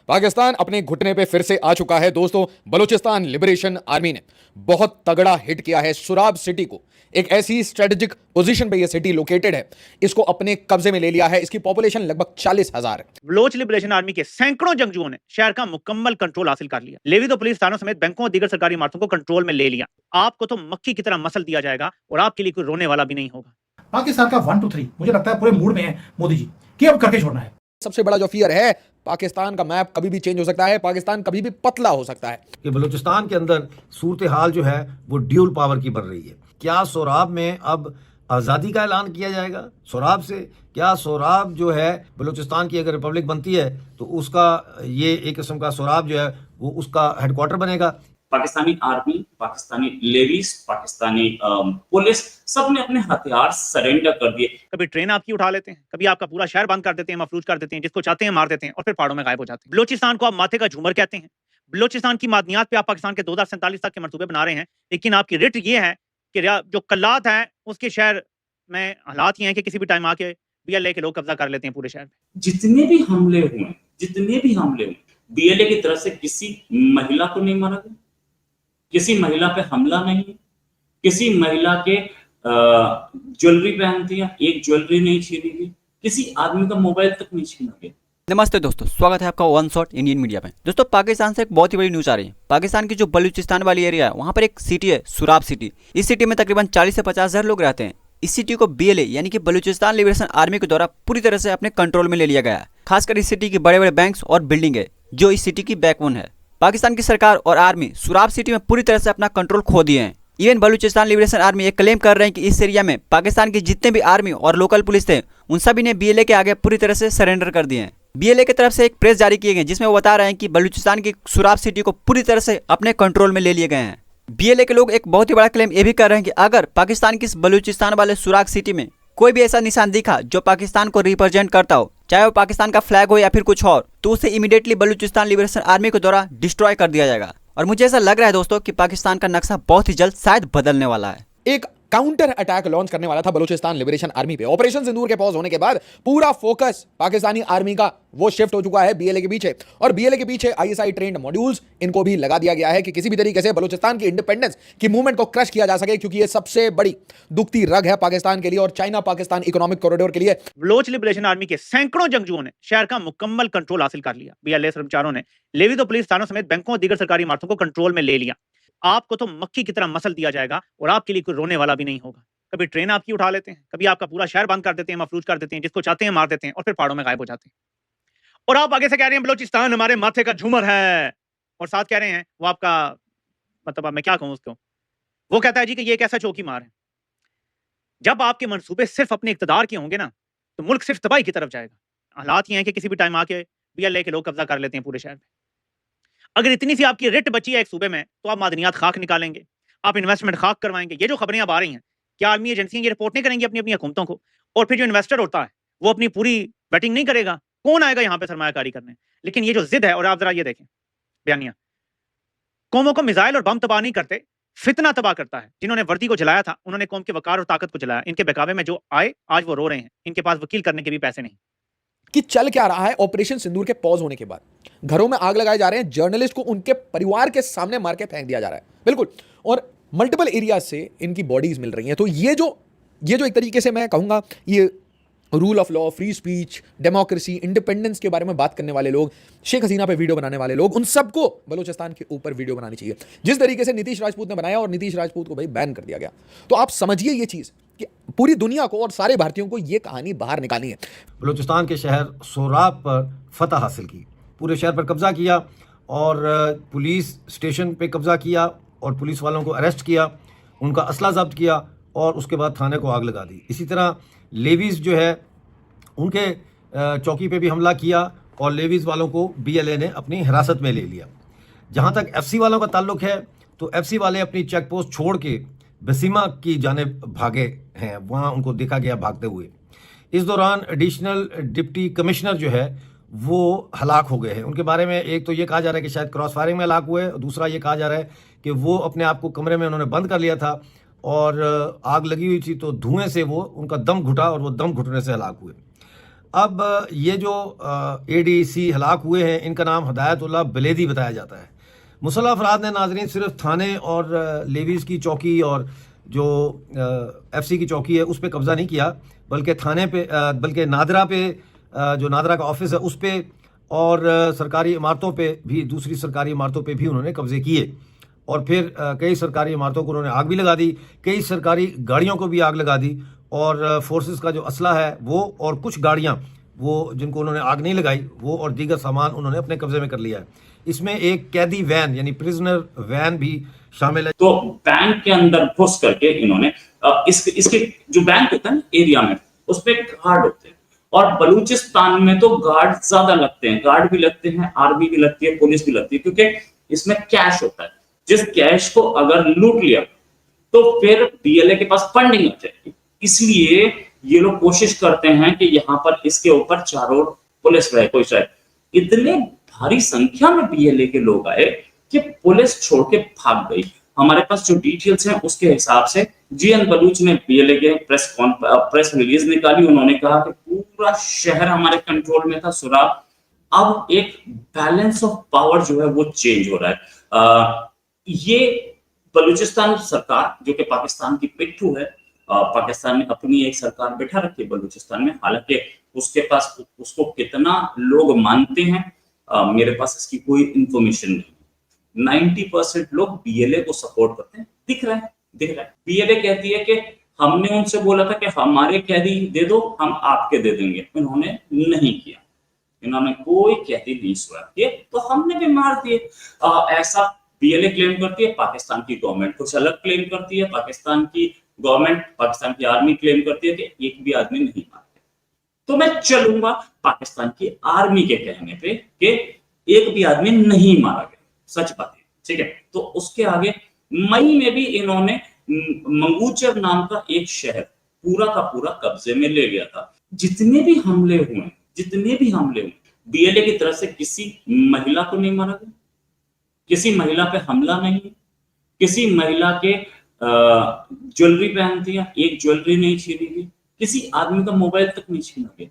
पाकिस्तान अपने घुटने पे फिर से आ चुका है दोस्तों। बलूचिस्तान लिबरेशन आर्मी ने बहुत तगड़ा हिट किया है सुराब सिटी को। एक ऐसी स्ट्रेटेजिक पोजीशन पे ये सिटी लोकेटेड है, इसको अपने कब्जे में ले लिया है। इसकी पॉपुलेशन लगभग 40,000 है। बलोच लिबरेशन आर्मी के सैकड़ों जंगजुओं ने शहर का मुकम्मल कंट्रोल हासिल कर लिया। लेवी तो पुलिस थानों समेत बैंकों और दीगर सरकारी इमारतों को कंट्रोल में ले लिया। आपको तो मक्खी की तरह मसल दिया जाएगा और आपके लिए कोई रोने वाला भी नहीं होगा। पाकिस्तान का 1 2 3 मुझे लगता है पूरे मूड में है मोदी जी कि अब करके छोड़ना है। सबसे बड़ा जो फियर है, पाकिस्तान का मैप कभी भी चेंज हो सकता है, पाकिस्तान कभी भी पतला हो सकता है। कि बलूचिस्तान के अंदर सूरत हाल जो है वो ड्यूल पावर की बन रही है। क्या सोराब में अब आज़ादी का ऐलान किया जाएगा सोराब से? क्या सोराब जो है बलूचिस्तान की अगर रिपब्लिक बनती है तो उसका ये एक किस्म का सोराब जो है वो उसका हेडक्वार्टर बनेगा? Pakistani army, Pakistani levies, Pakistani police, सब ने अपने हथियार सरेंडर कर दिए। कभी ट्रेन आपकी उठा लेते हैं, कभी आपका पूरा शहर बंद कर देते हैं, मफलूज कर देते हैं, जिसको चाहते हैं मार देते हैं और फिर पहाड़ों में गायब हो जाते हैं। बलोचिस्तान को आप माथे का झूमर कहते हैं। बलोचिस्तान की मादनियात पे आप पाकिस्तान के 2047 तक के मंसूबे बना रहे हैं, लेकिन आपकी रिट ये है कि जो कल्लात है उसके शहर में हालात ये हैं कि किसी भी टाइम आके बीएलए के लोग कब्जा कर लेते हैं पूरे शहर में। जितने भी हमले हुए बीएलए की तरफ से किसी महिला को नहीं मारा गया, किसी महिला पे हमला नहीं, किसी महिला के ज्वेलरी पहनती है, एक ज्वेलरी नहीं छीनी गई, किसी आदमी का मोबाइल तक नहीं छीना गया। नमस्ते दोस्तों, स्वागत है आपका वन शॉट इंडियन मीडिया में। दोस्तों, पाकिस्तान से एक बहुत ही बड़ी न्यूज आ रही है। पाकिस्तान की जो बलूचिस्तान वाली एरिया है वहाँ पर एक सिटी है सुराब सिटी। इस सिटी में तकरीबन 40 से 50 हजार लोग रहते हैं। इस सिटी को बीएलए यानी कि बलूचिस्तान लिबरेशन आर्मी के द्वारा पूरी तरह से अपने कंट्रोल में ले लिया गया है। खासकर इस सिटी की बड़े बड़े बैंक्स और बिल्डिंग है जो इस सिटी की बैकबोन है। पाकिस्तान की सरकार और आर्मी सुराब सिटी में पूरी तरह से अपना कंट्रोल खो दिए हैं। इवन बलूचिस्तान लिबरेशन आर्मी ये क्लेम कर रहे हैं कि इस एरिया में पाकिस्तान की जितने भी आर्मी और लोकल पुलिस थे उन सभी ने बीएलए के आगे पूरी तरह से सरेंडर कर दिए हैं। बीएलए की तरफ से एक प्रेस जारी किए गए जिसमें वो बता रहे हैं कि बलूचिस्तान की सुराब सिटी को पूरी तरह से अपने कंट्रोल में ले लिए गए हैं। बीएलए के लोग एक बहुत ही बड़ा क्लेम ये भी कर रहे हैं कि अगर पाकिस्तान की इस बलूचिस्तान वाले सुराग सिटी में कोई भी ऐसा निशान दिखा जो पाकिस्तान को रिप्रेजेंट करता हो, चाहे वो पाकिस्तान का फ्लैग हो या फिर कुछ और, तो उसे इमीडिएटली बलूचिस्तान लिबरेशन आर्मी के द्वारा डिस्ट्रॉय कर दिया जाएगा। और मुझे ऐसा लग रहा है दोस्तों कि पाकिस्तान का नक्शा बहुत ही जल्द शायद बदलने वाला है। एक काउंटर अटैक लॉन्च करने वाला था बलूचिस्तान लिबरेशन आर्मी पे। ऑपरेशन सिंदूर के पॉज होने के बाद पूरा फोकस पाकिस्तानी आर्मी का वो शिफ्ट हो चुका है बीएलए के पीछे, और बीएलए के पीछे आईएसआई ट्रेंड मॉड्यूल्स इनको भी लगा दिया गया है कि किसी भी तरीके से बलूचिस्तान की इंडिपेंडेंस की मूवमेंट को क्रश किया जा सके, क्योंकि ये सबसे बड़ी दुखती रग है पाकिस्तान के लिए और चाइना पाकिस्तान इकोनॉमिक कॉरिडोर के लिए। बलोच लिबरेशन आर्मी के सैकड़ों जंगजुओं ने शहर का मुकम्मल कंट्रोल हासिल कर लिया। बीएलए कर्मचारियों ने लेवी तो पुलिस थानों समेत बैंकों और दीगर सरकारी इमारतों को कंट्रोल में ले लिया। आपको तो मक्खी की तरह मसल दिया जाएगा और आपके लिए कोई रोने वाला भी नहीं होगा। कभी ट्रेन आपकी उठा लेते हैं, कभी आपका पूरा शहर बंद कर देते हैं, मफलूज कर देते हैं, जिसको चाहते हैं मार देते हैं और फिर पहाड़ों में गायब हो जाते हैं। और आप आगे से कह रहे हैं बलूचिस्तान हमारे माथे का झूमर है, और साथ कह रहे हैं वो आपका, मतलब मैं क्या कहूं उसको, वो कहता है जी कि ये कैसा चौकी मार है। जब आपके मंसूबे सिर्फ अपने इक्तदार के होंगे ना तो मुल्क सिर्फ तबाही की तरफ जाएगा। हालात ये हैं कि किसी भी टाइम आके बीएलए के लोग कब्जा कर लेते हैं पूरे शहर में। अगर इतनी सी आपकी रिट बची है एक सूबे में तो आप मादनियात खाक निकालेंगे, आप इन्वेस्टमेंट खाक करवाएंगे। ये जो खबरें अब आ रही हैं, क्या आर्मी एजेंसियां ये रिपोर्ट नहीं करेंगी अपनी अपनी हुकूमतों को? और फिर जो इन्वेस्टर होता है वो अपनी पूरी बैटिंग नहीं करेगा? कौन आएगा यहाँ पे सरमायाकारी करने? लेकिन ये जो जिद है, और आप जरा ये देखें बयानिया, कौमों को मिसाइल और बम तबाह नहीं करते, फितना तबाह करता है। जिन्होंने वर्दी को जलाया था उन्होंने कौम के वकार और ताकत को जलाया। इनके बहकावे में जो आए आज वो रो रहे हैं, इनके पास वकील करने के भी पैसे नहीं। कि चल क्या रहा है ऑपरेशन सिंदूर के पॉज होने के बाद? घरों में आग लगाए जा रहे हैं, जर्नलिस्ट को उनके परिवार के सामने मार के फेंक दिया जा रहा है, बिल्कुल, और मल्टीपल एरिया से इनकी बॉडीज मिल रही हैं। तो ये जो एक तरीके से मैं कहूंगा, ये rule of law, free speech, democracy, independence के बारे में बात करने वाले लोग, शेख हसीना पे वीडियो बनाने वाले लोग, उन सबको बलूचिस्तान के ऊपर वीडियो बनानी चाहिए, जिस तरीके से नीतीश राजपूत ने बनाया, और नीतीश राजपूत को भाई बैन कर दिया गया। तो आप समझिए ये चीज कि पूरी दुनिया को और सारे भारतीयों को ये कहानी बाहर निकालनी है। बलूचिस्तान के शहर सोराब पर फतह हासिल की, पूरे शहर पर कब्जा किया और पुलिस स्टेशन पे कब्जा किया और पुलिस वालों को अरेस्ट किया, उनका असला जब्त किया और उसके बाद थाने को आग लगा दी। इसी तरह लेवीज़ जो है उनके चौकी पे भी हमला किया और लेवीज़ वालों को बीएलए ने अपनी हिरासत में ले लिया। जहाँ तक एफसी वालों का ताल्लुक है तो एफसी वाले अपनी चेक पोस्ट छोड़ के बसीमा की जानिब भागे हैं, वहाँ उनको देखा गया भागते हुए। इस दौरान एडिशनल डिप्टी कमिश्नर जो है वो हलाक हो गए हैं। उनके बारे में एक तो ये कहा जा रहा है कि शायद क्रॉस फायरिंग में हलाक हुए, दूसरा ये कहा जा रहा है कि वो अपने आप को कमरे में उन्होंने बंद कर लिया था और आग लगी हुई थी तो धुएं से वो उनका दम घुटा और वो दम घुटने से हलाक हुए। अब ये जो ADC हलाक हुए हैं, इनका नाम हदायतुल्लाह बलेदी बताया जाता है। मुसल्लह अफराद ने नाजरीन सिर्फ थाने और लेवीज़ की चौकी और जो FC की चौकी है उस पर कब्ज़ा नहीं किया, बल्कि थाने पे बल्कि नादरा पे जो नादरा का ऑफिस है उस पर और सरकारी इमारतों पे भी, दूसरी सरकारी इमारतों पे भी उन्होंने कब्ज़े किए। और फिर कई सरकारी इमारतों को उन्होंने आग भी लगा दी, कई सरकारी गाड़ियों को भी आग लगा दी, और फोर्सेस का जो असला है वो और कुछ गाड़ियां वो जिनको उन्होंने आग नहीं लगाई वो और दीगर सामान उन्होंने अपने कब्जे में कर लिया है। इसमें एक कैदी वैन यानी प्रिजनर वैन भी शामिल है। तो बैंक के अंदर घुस करके इन्होंने इसके जो बैंक होता है ना एरिया में, उस पे गार्ड होते हैं, और बलूचिस्तान में तो गार्ड ज्यादा लगते हैं, गार्ड भी लगते हैं, आर्मी भी लगती है, पुलिस भी लगती है, क्योंकि इसमें कैश होता है। जिस कैश को अगर लूट लिया तो फिर BLA के पास फंडिंग आ जाएगी, इसलिए ये लोग कोशिश करते हैं कि यहाँ पर इसके ऊपर चारों ओर पुलिस रहे, कोई शायद इतने भारी संख्या में BLA के लोग आए कि पुलिस छोड़ के भाग गई। हमारे पास जो डिटेल्स हैं उसके हिसाब से GN बलूच ने BLA के प्रेस रिलीज निकाली। उन्होंने कहा कि पूरा शहर हमारे कंट्रोल में था, सुराब। अब एक बैलेंस ऑफ पावर जो है वो चेंज हो रहा है। ये बलूचिस्तान सरकार जो कि पाकिस्तान की पिट्ठू है, पाकिस्तान ने अपनी एक सरकार बैठा रखी है बलूचिस्तान में, हालांकि उसके पास उसको कितना लोग मानते हैं मेरे पास इसकी कोई इंफॉर्मेशन नहीं। 90% लोग BLA को सपोर्ट करते हैं, दिख रहा है। BLA कहती है कि हमने उनसे बोला था कि हमारे कैदी दे दो, हम आपके दे देंगे, उन्होंने नहीं किया, इन्होंने कोई कैदी नहीं स्वैप किए तो हमने भी मार दिए। ऐसा BLA क्लेम करती है, पाकिस्तान की गवर्नमेंट कुछ अलग क्लेम करती है, पाकिस्तान की गवर्नमेंट, पाकिस्तान की आर्मी क्लेम करती है कि एक भी आदमी नहीं मारते। तो मैं चलूंगा पाकिस्तान की आर्मी के कहने पे कि एक भी आदमी नहीं मारा गया, सच बात है, ठीक है। तो उसके आगे मई में भी इन्होंने मंगूचर नाम का एक शहर पूरा का पूरा कब्जे में ले लिया था। जितने भी हमले हुए BLA की तरफ से किसी महिला को नहीं मारा गया, किसी महिला पे हमला नहीं, किसी महिला के ज्वेलरी पहनती है, एक ज्वेलरी नहीं छीनी गई, किसी आदमी का मोबाइल तक नहीं छीना गया।